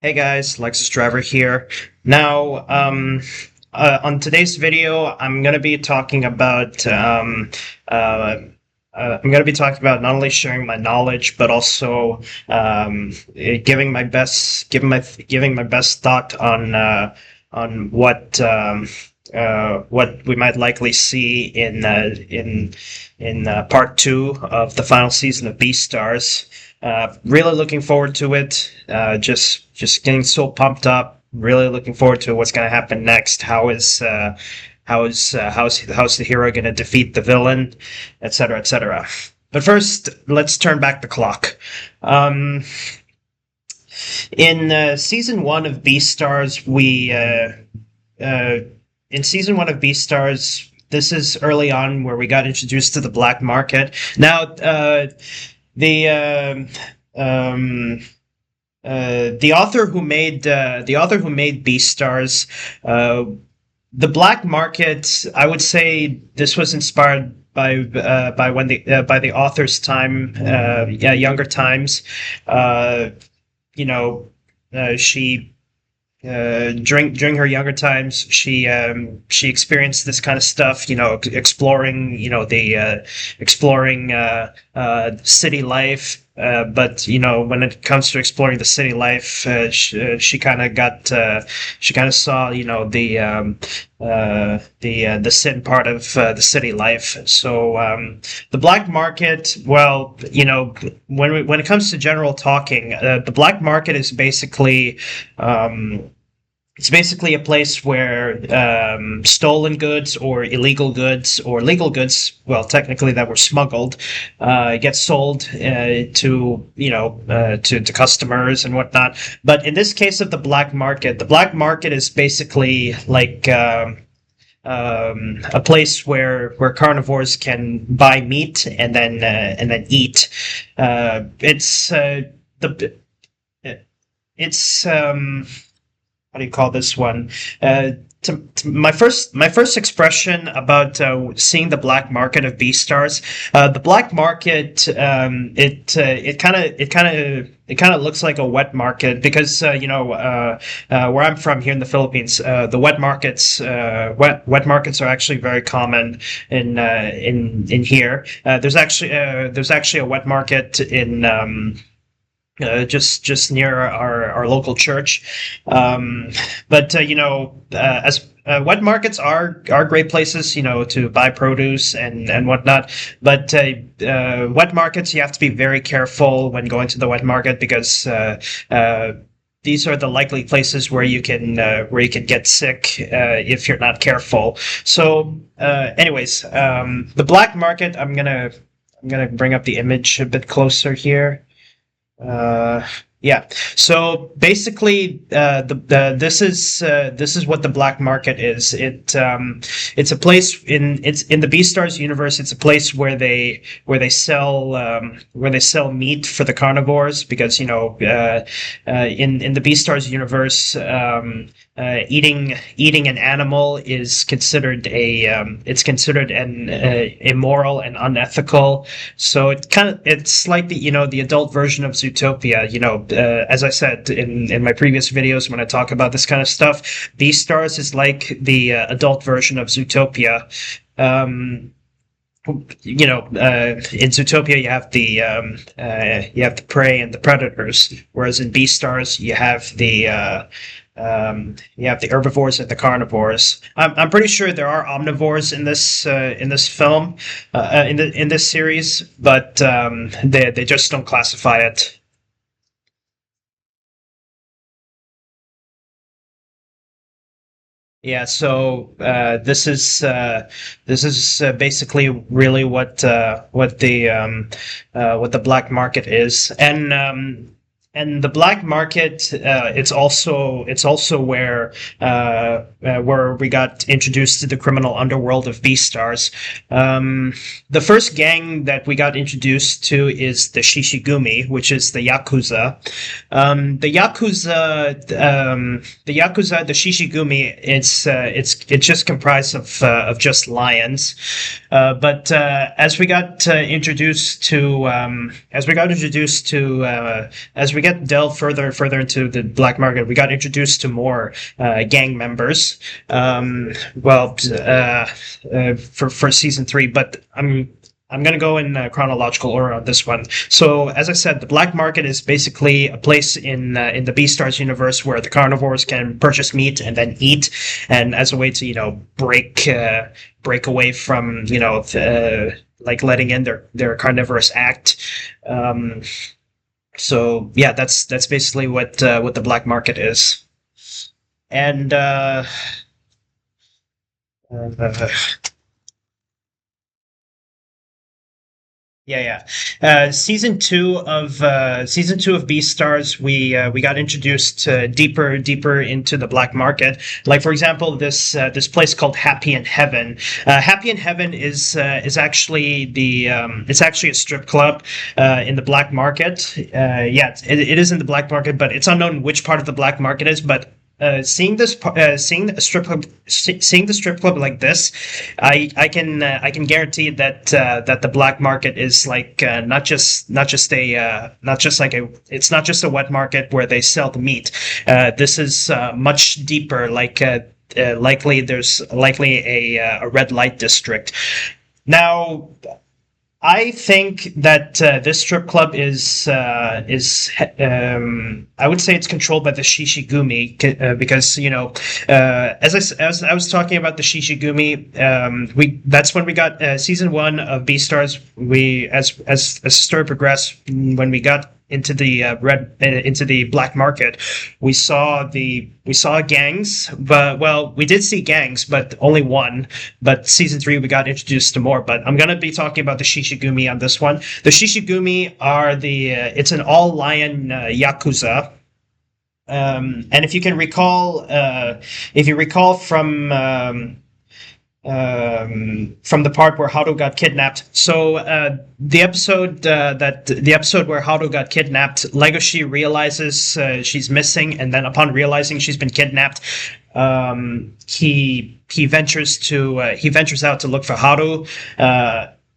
Hey guys, Lexus Driver here. Now, on today's video, I'm going to be talking about not only sharing my knowledge, but also giving my best thought on what we might likely see in part two of the final season of Beastars. Really looking forward to it. Just getting so pumped up. Really looking forward to what's going to happen next. How's the hero going to defeat the villain, etc., etc. But first, let's turn back the clock. In season one of Beastars, in season one of Beastars, this is early on where we got introduced to the black market. Now, the the author who made Beastars, the black market. I would say this was inspired by the author's time, younger times. You know, she during her younger times, she experienced this kind of stuff, exploring, exploring city life. But when it comes to exploring the city life, she kind of saw, the sin part of the city life. So the black market, well, when it comes to general talking, the black market is basically it's basically a place where stolen goods or illegal goods or legal goods, well, technically that were smuggled, get sold to customers and whatnot. But in this case of the black market is basically like a place where carnivores can buy meat and then eat. It's how do you call this one? My first expression about seeing the black market of Beastars, the black market, it kind of looks like a wet market because where I'm from here in the Philippines, the wet markets are actually very common in here. There's actually a wet market in just near our local church. But as wet markets are great places, to buy produce and whatnot. But wet markets, you have to be very careful when going to the wet market because these are the likely places where you can get sick if you're not careful. So, anyways, the black market. I'm gonna bring up the image a bit closer here. Yeah. So basically, this is what the black market is. It's a place in the Beastars universe. It's a place where they sell meat for the carnivores because in the Beastars universe, eating an animal is considered an immoral and unethical. So it's like the adult version of Zootopia. As I said in my previous videos when I talk about this kind of stuff, Beastars is like the adult version of Zootopia. In Zootopia you have the prey and the predators, whereas in Beastars you have the herbivores and the carnivores. I'm pretty sure there are omnivores in this film, in this series, but they just don't classify it. Yeah, so this is basically really what the black market is, and the black market, it's also where we got introduced to the criminal underworld of Beastars. The first gang that we got introduced to is the Shishigumi, which is the Yakuza. The Shishigumi, it's just comprised of just lions. But as we got introduced to we get delved further and further into the black market, we got introduced to more gang members. Well, for season three, but I'm going to go in chronological order on this one. So, as I said, the black market is basically a place in the Beastars universe where the carnivores can purchase meat and then eat, and as a way to break away from like letting in their carnivorous act. So yeah, that's basically what the black market is, and uh, yeah, yeah. Season two of Beastars, we got introduced deeper into the black market. Like for example, this place called Happy in Heaven. Happy in Heaven is actually it's actually a strip club in the black market. Yeah, it is in the black market, but it's unknown which part of the black market is. But seeing the strip club like this, I can guarantee that that the black market is like not just like a it's not just a wet market where they sell the meat. This is much deeper. Likely there's likely a red light district. Now, I think that this strip club I would say it's controlled by the Shishigumi because as I was talking about the Shishigumi, we that's when we got season one of Beastars. We as the story progressed, when we got into the black market, we saw gangs, but well, we did see gangs, but only one. But season three, we got introduced to more. But I'm gonna be talking about the Shishigumi on this one. The Shishigumi are it's an all lion yakuza. And if you can recall, if you recall from the part where Haru got kidnapped. So the episode where Haru got kidnapped, Legoshi realizes she's missing, and then upon realizing she's been kidnapped, he ventures out to look for Haru.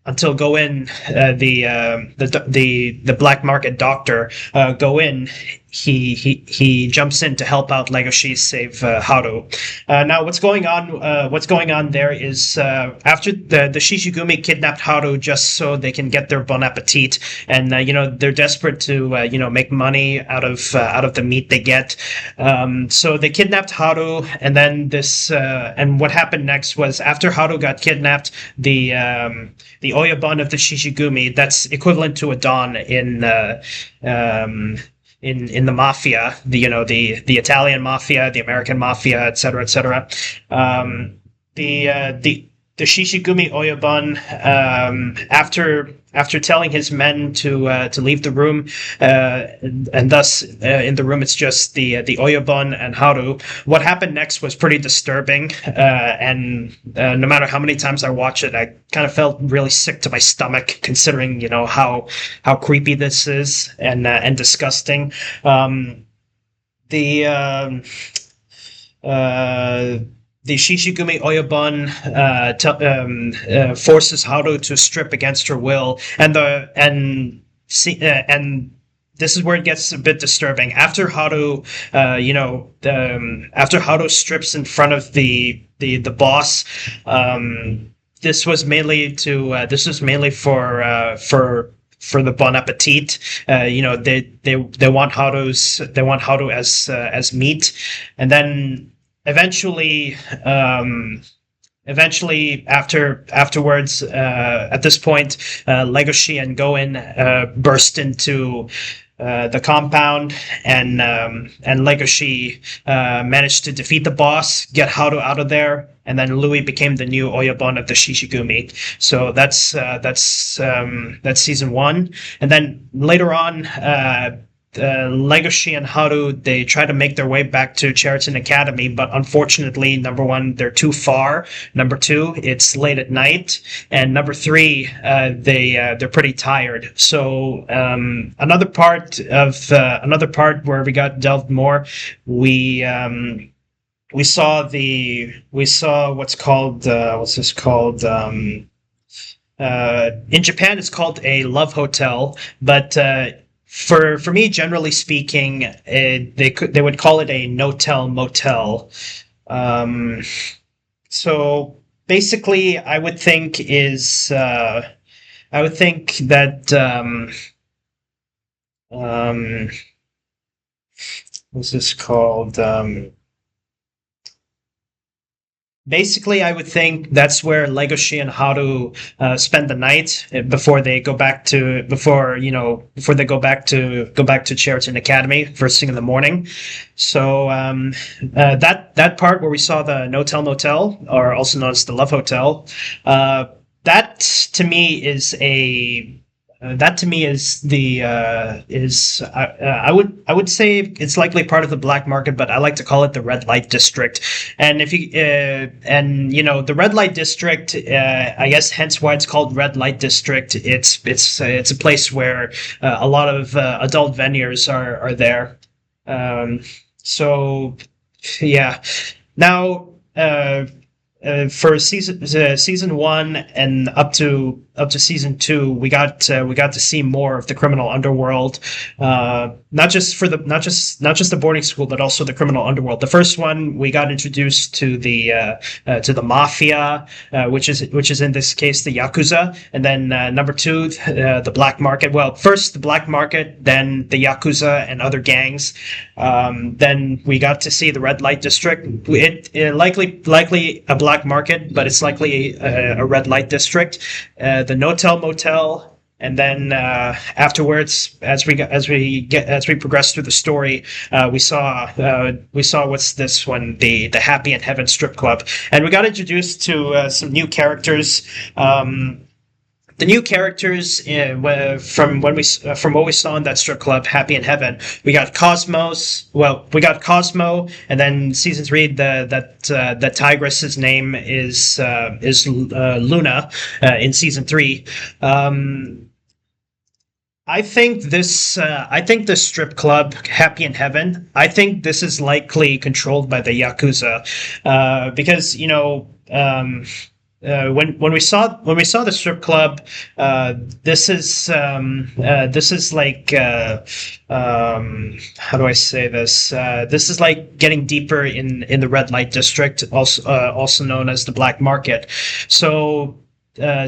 Until Go In, the black market doctor, Go In, he jumps in to help out Legoshi save Haru. Now, what's going on? What's going on there is after the Shishigumi kidnapped Haru just so they can get their bon appetit, and they're desperate to make money out of the meat they get. So they kidnapped Haru, and then and what happened next was after Haru got kidnapped, the Oyabun of the Shishigumi, that's equivalent to a Don in the mafia, the Italian mafia, the American mafia, etc., etc. The Shishigumi Oyabun, after telling his men to leave the room, and thus in the room it's just the Oyabun and Haru. What happened next was pretty disturbing, and no matter how many times I watch it, I kind of felt really sick to my stomach, considering how creepy this is and disgusting. The the Shishigumi Oyabun forces Haru to strip against her will, and this is where it gets a bit disturbing. After Haru, after Haru strips in front of the boss, this was mainly for the bon appetit. They want Haru as meat, and then eventually afterwards, at this point, Legoshi and Goen burst into the compound, and Legoshi managed to defeat the boss, get Haru out of there, and then Louis became the new Oyabun of the Shishigumi. So that's season one, and then later on, Legoshi and Haru, they try to make their way back to Cheriton Academy, but unfortunately, number one, they're too far. Number two, it's late at night, and number three, they're pretty tired. So another part where we got delved more, we saw what's called in Japan it's called a love hotel, but for me, generally speaking, they would call it a no-tell motel. Um, so basically, I would think that um, what's this called? Basically, I would think that's where Legoshi and Haru spend the night before they go back to before they go back to Cheriton Academy first thing in the morning. So that part where we saw the No Tell Motel, or also known as the Love Hotel, uh, that to me is a that to me is the is I would say it's likely part of the black market, but I like to call it the red light district. And if you and you know the red light district, I guess hence why it's called red light district. It's a place where a lot of adult venues are there. Um, so yeah. Now, for season one and up to season two, we got to see more of the criminal underworld. Not just for the not just the boarding school, but also the criminal underworld. The first one, we got introduced to the mafia, which is in this case the yakuza, and then number two, the black market. Well, first the black market, then the yakuza and other gangs. Then we got to see the red light district. It likely a black market, but it's likely a red light district. The no-tell motel, and then afterwards, as we progress through the story, we saw what's this one, the Happy in Heaven strip club, and we got introduced to some new characters. The new characters from what we saw in that strip club, Happy in Heaven, we got Cosmos. Well, we got Cosmo, and then season three, that Tigress's name is Luna in season three. I think this strip club, Happy in Heaven, I think this is likely controlled by the Yakuza, because when we saw the strip club, this is like how do I say this? This is like getting deeper in the red light district, also known as the black market. So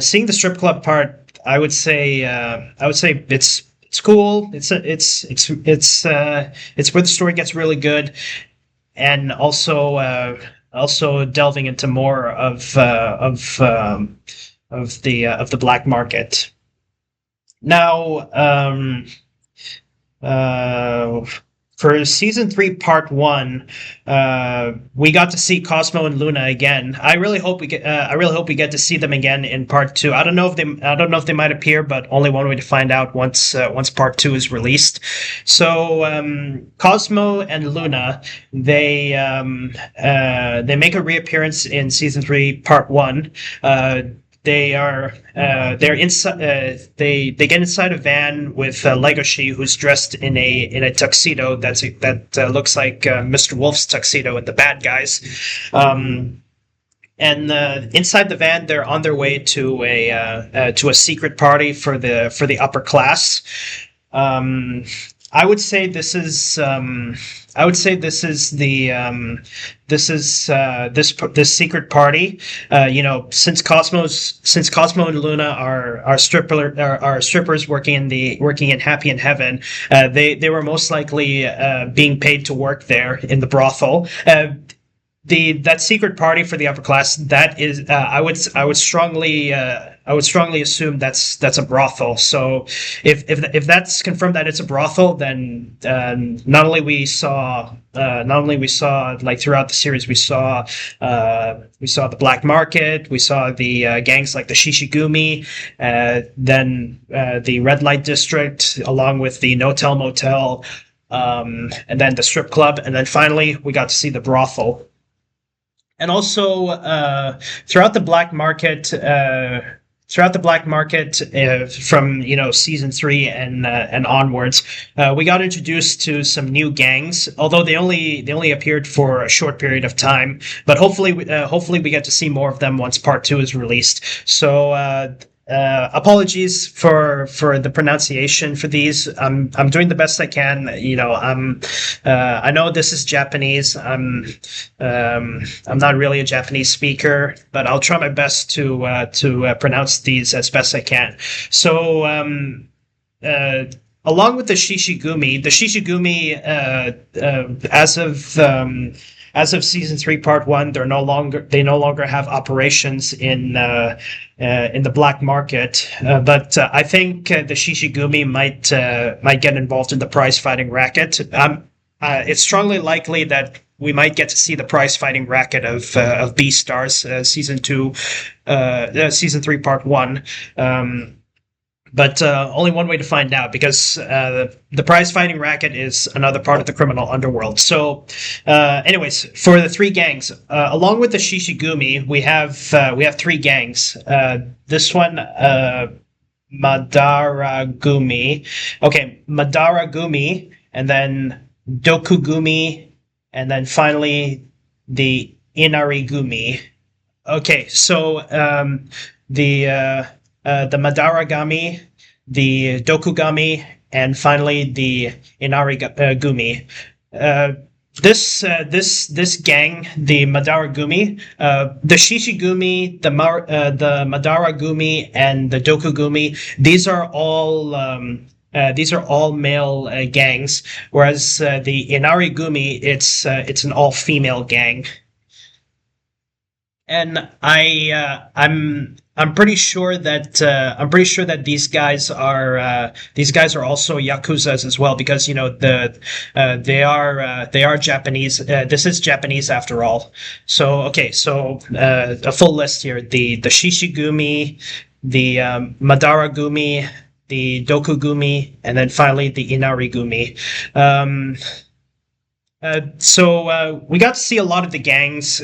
seeing the strip club part, I would say it's cool. It's where the story gets really good, and also delving into more of the black market. Now, for season three, part one, we got to see Cosmo and Luna again. I really hope we get. I really hope we get to see them again in part two. I don't know if they might appear, but only one way to find out once part two is released. So Cosmo and Luna, they make a reappearance in season three, part one. They're inside. They get inside a van with Legoshi, who's dressed in a tuxedo that looks like Mr. Wolf's tuxedo and the bad guys. And inside the van, they're on their way to a secret party for the upper class. I would say this is. I would say this is this secret party. Since Cosmo and Luna are strippers working in Happy in Heaven, they were most likely being paid to work there in the brothel. That secret party for the upper class, that is I would strongly assume that's a brothel. So if that's confirmed that it's a brothel, then not only we saw like throughout the series, we saw the black market, we saw the gangs like the Shishigumi, then the red light district, along with the no tell motel, and then the strip club, and then finally we got to see the brothel. And also throughout the black market, from season three and onwards, we got introduced to some new gangs. Although they only appeared for a short period of time, but hopefully we get to see more of them once part two is released. So apologies for the pronunciation for these. I'm doing the best I can. You know, I know this is Japanese. I'm not really a Japanese speaker, but I'll try my best to pronounce these as best I can. So uh, along with the Shishigumi, as of season three, part one, they no longer have operations in the black market. But I think the Shishigumi might get involved in the prize fighting racket. It's strongly likely that we might get to see the prize fighting racket of Beastars season two, season three, part one. But only one way to find out, because the prize fighting racket is another part of the criminal underworld. So, anyways, for the three gangs, along with the Shishigumi, we have three gangs. This one, Madaragumi. Okay, Madaragumi, and then Dokugumi, and then finally the Inarigumi. Okay, so the Madaragami, the Dokugami, and finally the Inarigumi. This gang, the Madaragumi, the Shishigumi, the Madaragumi, and the Dokugumi. These are all male gangs, whereas the Inarigumi, it's an all female gang. And I'm pretty sure that these guys are also yakuzas as well, because you know they are Japanese. This is Japanese after all. So okay, so a full list here: the Shishigumi, the Madaragumi, the Dokugumi, and then finally the Inarigumi. So we got to see a lot of the gangs.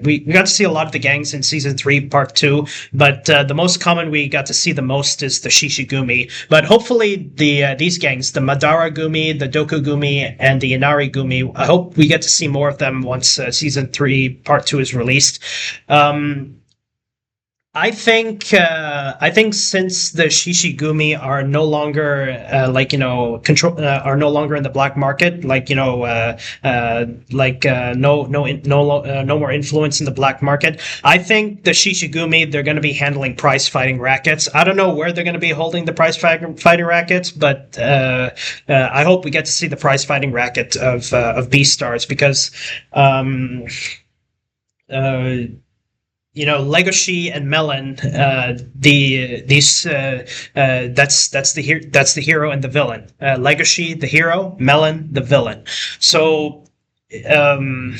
We got to see a lot of the gangs in season three, part two. But the most common we got to see the most is the Shishigumi. But hopefully these gangs, the Madaragumi, the Dokugumi, and the Inarigumi, I hope we get to see more of them once season three, part two is released. I think since the Shishigumi are no longer are no longer in the black market, no more influence in the black market. I think the Shishigumi, they're going to be handling prize fighting rackets. I don't know where they're going to be holding the prize fighting rackets, but I hope we get to see the prize fighting racket of Beastars, because Legoshi and Melon, that's the hero and the villain. Legoshi, the hero; Melon, the villain. So, the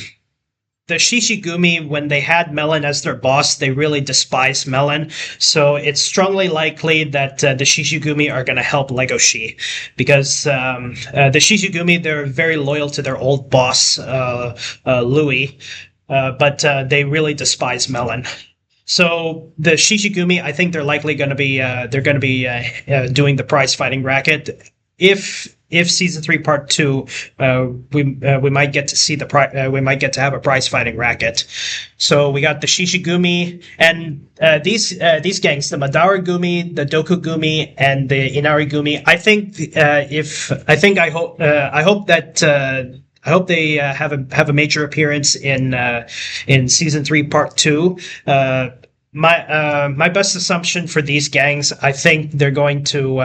Shishigumi, when they had Melon as their boss, they really despised Melon. So it's strongly likely that the Shishigumi are going to help Legoshi, because the Shishigumi, they're very loyal to their old boss, Louis. But they really despise Melon. So the Shishigumi, I think they're likely going to be doing the prize fighting racket. If season three, part two, we might get to see we might get to have a prize fighting racket. So we got the Shishigumi and these gangs, the Madaragumi, the Dokugumi, and the Inarigumi. I hope they have a major appearance in season three, part two. My best assumption for these gangs, I think they're going to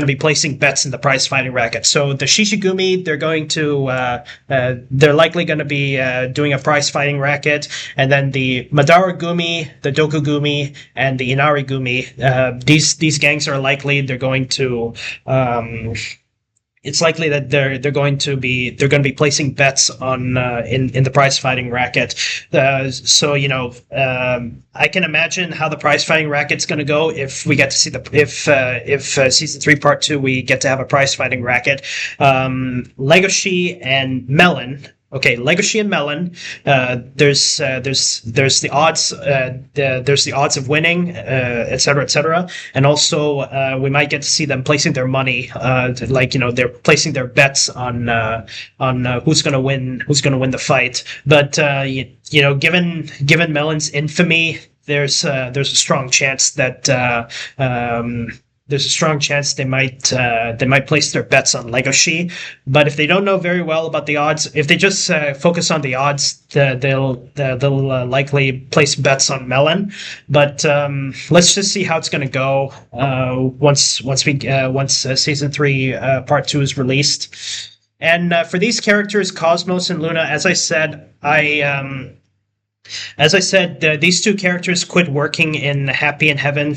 be placing bets in the prize fighting racket. So the Shishigumi, they're likely going to be doing a prize fighting racket, and then the Madaragumi, the Dokugumi, and the Inarigumi. These gangs are likely they're going to. It's likely that they're going to be placing bets on in the prize fighting racket. So I can imagine how the prize fighting racket's going to go if we get to see if season three, part two, we get to have a prize fighting racket. Legoshi and Melon. Okay, Legoshi and Melon. There's the odds. There's the odds of winning, etc., etc. And also, we might get to see them placing their money. They're placing their bets on who's going to win the fight. But given Melon's infamy there's a strong chance that there's a strong chance they might place their bets on Legoshi. But if they don't know very well about the odds, if they just focus on the odds, they'll likely place bets on Melon. But let's just see how it's going to go once season 3 part 2 is released. And for these characters, Cosmos and Luna, these two characters quit working in Happy in Heaven,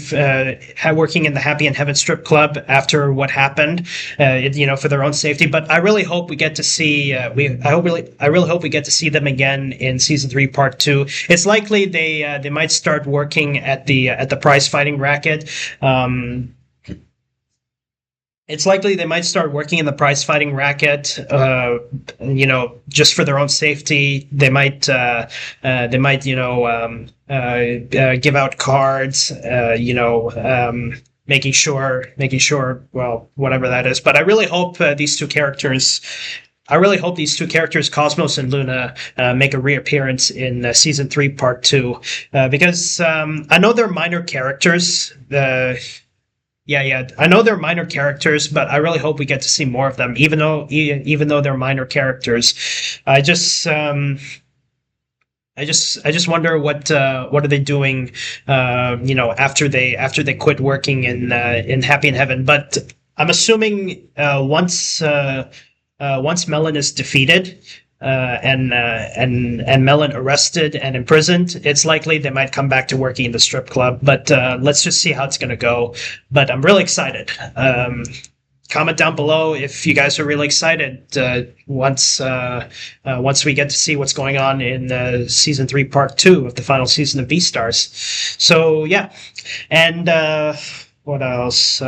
working in the Happy in Heaven strip club after what happened, for their own safety. But I really hope we get to see. I really hope we get to see them again in season 3, part 2. It's likely they might start working at the prize fighting racket. It's likely they might start working in the prize fighting racket, just for their own safety. They might, give out cards, making sure, well, whatever that is. But I really hope these two characters, Cosmos and Luna, make a reappearance in season 3, part 2, because I know they're minor characters. Yeah, I know they're minor characters, but I really hope we get to see more of them. Even though they're minor characters, I just wonder what are they doing, after they quit working in Happy in Heaven. But I'm assuming once Melon is defeated, and Melon arrested and imprisoned, it's likely they might come back to working in the strip club. But let's just see how it's going to go. But I'm really excited. Comment down below if you guys are really excited once we get to see what's going on in season 3, part 2 of the final season of Beastars. So yeah, and what else?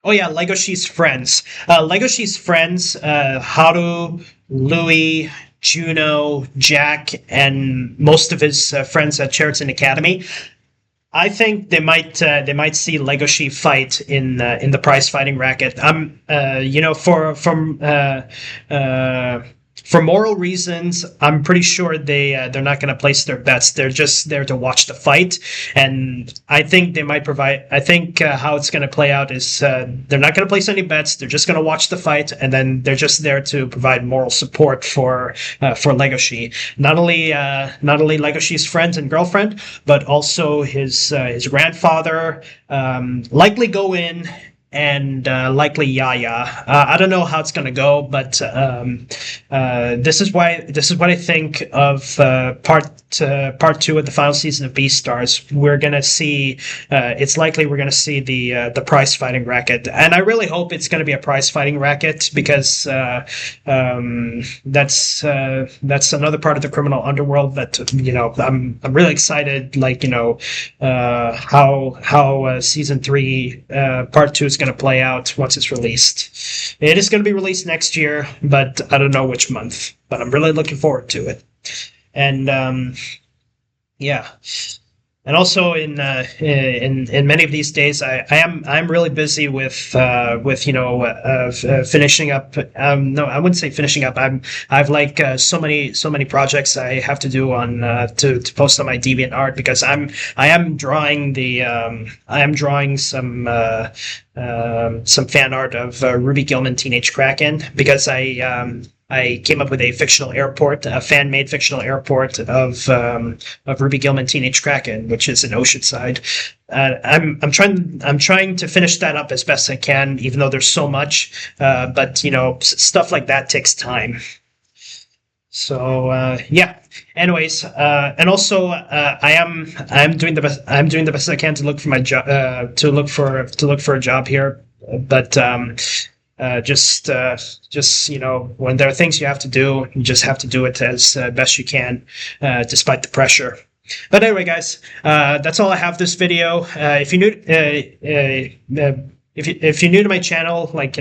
Oh yeah, Legoshi's friends. Legoshi's friends, Haru, Louis, Juno, Jack, and most of his friends at Cheriton Academy. I think they might see Legoshi fight in the prize fighting racket. For moral reasons, I'm pretty sure they're not going to place their bets. They're just there to watch the fight, and I think they might provide. I think how it's going to play out is they're not going to place any bets. They're just going to watch the fight, and then they're just there to provide moral support for Legoshi. Not only Legoshi's friends and girlfriend, but also his grandfather. Likely go in. And likely Yaya. I don't know how it's going to go, but this is what I think of part 2 of the final season of Beastars. We're going to see. It's likely we're going to see the prize fighting racket, and I really hope it's going to be a prize fighting racket, because that's another part of the criminal underworld that I'm really excited. How season 3 part 2 is going to play out once it's released. It is going to be released next year, but I don't know which month. But I'm really looking forward to it. And yeah. And also in many of these days, I'm really busy with finishing up. No, I wouldn't say finishing up. I've so many projects I have to do on to post on my Deviantart, because I am drawing some fan art of Ruby Gillman Teenage Kraken, because I came up with a fictional airport, a fan-made fictional airport of Ruby Gillman Teenage Kraken, which is in Oceanside. I'm trying to finish that up as best I can, even though there's so much. But stuff like that takes time. So yeah. Anyways, and also I'm doing the best I can to look for my job, to look for a job here, but. Just when there are things you have to do, you just have to do it as best you can, despite the pressure. But anyway, guys, that's all I have this video. If you're new, if you're new to my channel, I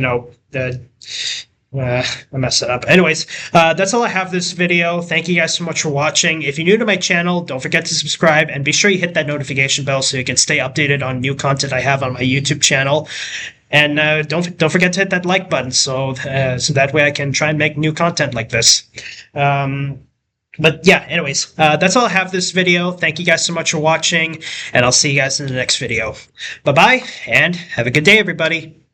messed it up. Anyways, that's all I have this video. Thank you guys so much for watching. If you're new to my channel, don't forget to subscribe, and be sure you hit that notification bell so you can stay updated on new content I have on my YouTube channel. And don't forget to hit that like button so that way I can try and make new content like this. But yeah, anyways, that's all I have for this video. Thank you guys so much for watching, and I'll see you guys in the next video. Bye bye, and have a good day, everybody.